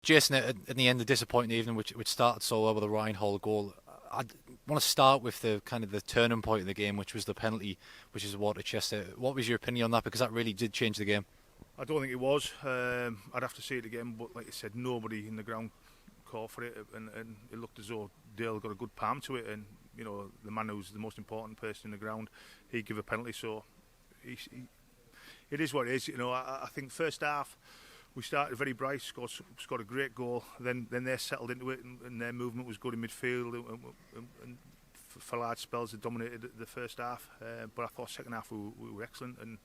Jason, at the end, the disappointing evening, which started so well with the Ryan Hall goal. I want to start with the kind of the turning point of the game, which was the penalty, which is Waterchester. What was your opinion on that? Because that really did change the game. I don't think it was. I'd have to see it again, but like I said, nobody in the ground called for it, and it looked as though Dale got a good palm to it, and the man who's the most important person in the ground, he gave a penalty. So it is what it is. I think first half we started very bright, scored a great goal. Then they settled into it, and their movement was good in midfield, and for large spells they dominated the first half. But I thought second half we were excellent, and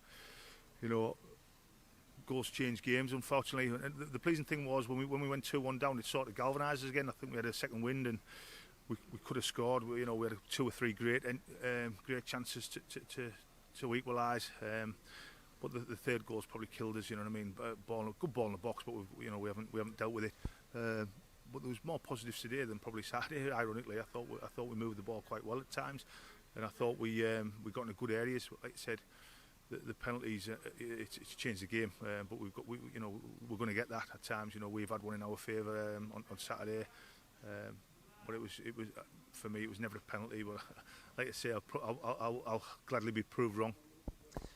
goals change games, unfortunately. And the pleasing thing was when we went 2-1 down, it sort of galvanised us again. I think we had a second wind, and we could have scored. We had 2 or 3 great chances to equalise. But the third goal's probably killed us. You know what I mean? Good ball in the box, but we haven't dealt with it. But there was more positives today than probably Saturday. Ironically, I thought we moved the ball quite well at times, and I thought we got into good areas. Like I said, the penalties it's changed the game. But we're going to get that at times. We've had one in our favour on Saturday. But it was for me, it was never a penalty. But like I say, I'll gladly be proved wrong.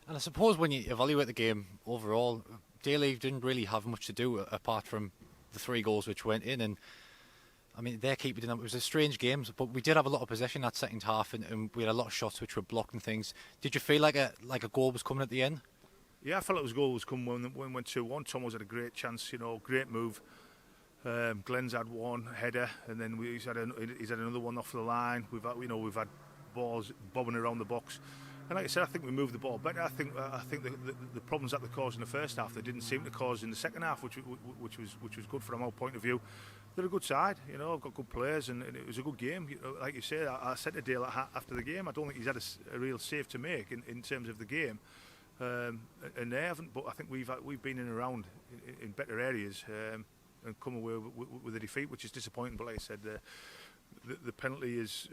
And I suppose when you evaluate the game overall, Daly didn't really have much to do apart from the 3 goals which went in. And I mean, their keeper didn't. It was a strange game, but we did have a lot of possession that second half, and we had a lot of shots which were blocked and things. Did you feel like a goal was coming at the end? Yeah, I felt like a goal was coming when we went 2-1. Tomo's had a great chance, great move. Glenn's had one header, and then he's had another one off the line. We've had balls bobbing around the box. And like I said, I think we moved the ball better. I think the problems that they caused in the first half, they didn't seem to cause in the second half, which was good from our point of view. They're a good side, I've got good players, and it was a good game. Like you said, I said to Dale after the game, I don't think he's had a real save to make in terms of the game, and they haven't. But I think we've been in and around in better areas and come away with a defeat, which is disappointing. But like I said, the penalty has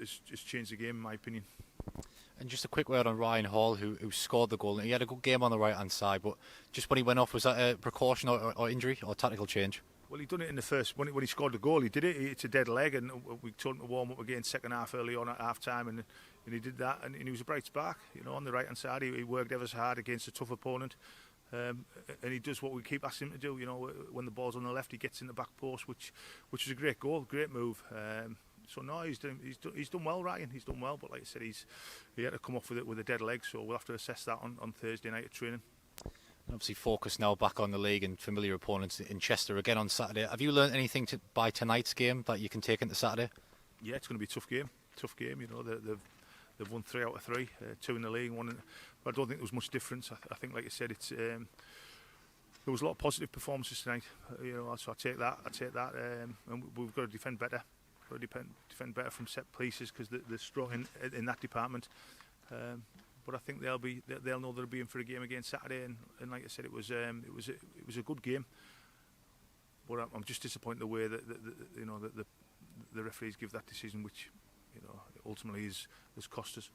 changed the game, in my opinion. And just a quick word on Ryan Hall, who scored the goal. He had a good game on the right-hand side, but just when he went off, was that a precaution or injury or tactical change? Well, he done it in the first, when he scored the goal, he did it. It's a dead leg, and we told him to warm up again second half early on at half-time, and he did that, and he was a bright spark. On the right-hand side, he worked ever so hard against a tough opponent, and he does what we keep asking him to do. When the ball's on the left, he gets in the back post, which is a great goal, great move. So no, he's done well, Ryan. He's done well, but like I said, he had to come off with a dead leg. So we'll have to assess that on Thursday night at training. And obviously, focus now back on the league and familiar opponents in Chester again on Saturday. Have you learned anything by tonight's game that you can take into Saturday? Yeah, it's going to be a tough game. Tough game. They've won 3 out of 3, 2 in the league, 1. But I don't think there was much difference. I think, like I said, there was a lot of positive performances tonight. So I take that. And we've got to defend better. Got to defend better from set pieces because they're strong in that department. But I think they'll know they'll be in for a game again Saturday. And like I said, it was a good game. But I'm just disappointed the way that the referees give that decision, which ultimately has cost us.